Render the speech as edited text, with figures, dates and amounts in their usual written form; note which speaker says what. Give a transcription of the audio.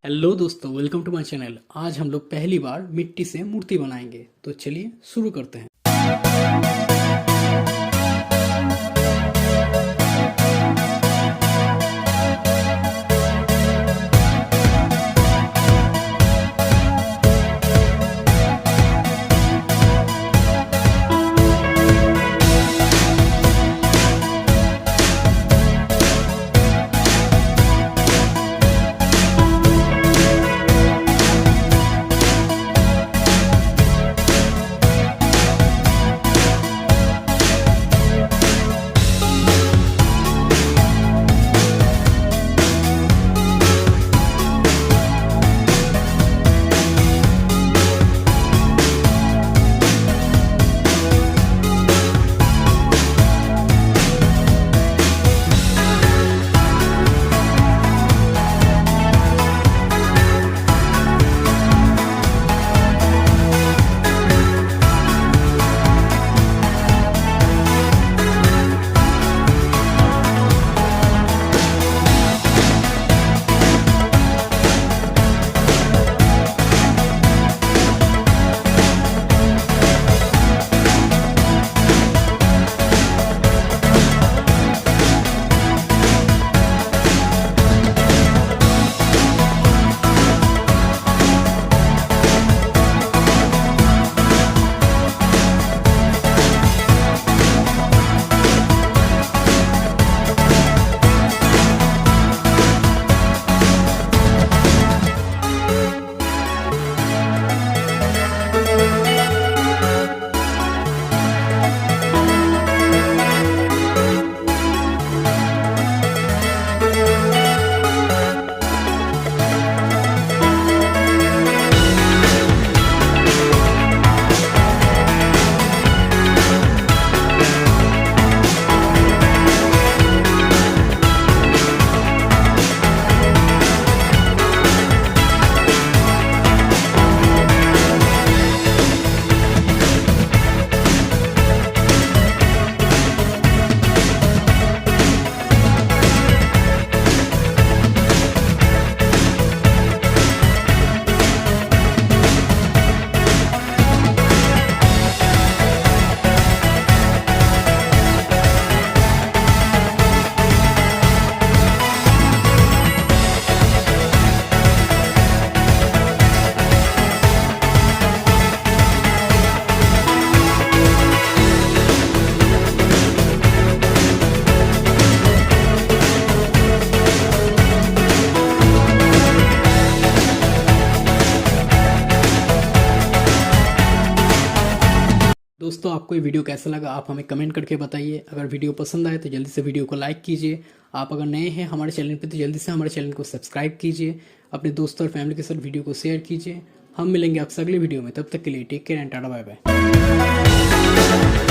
Speaker 1: Hello दोस्तों, welcome to my channel. आज हम लोग पहली बार मिट्टी से मूर्ति बनाएंगे, तो चलिए शुरू करते हैं। दोस्तों, आपको ये वीडियो कैसा लगा आप हमें कमेंट करके बताइए। अगर वीडियो पसंद आए तो जल्दी से वीडियो को लाइक कीजिए। आप अगर नए हैं हमारे चैनल पे तो जल्दी से हमारे चैनल को सब्सक्राइब कीजिए। अपने दोस्तों और फैमिली के साथ वीडियो को शेयर कीजिए। हम मिलेंगे आपसे अगले वीडियो में, तब तक के लिए take care and tata bye bye.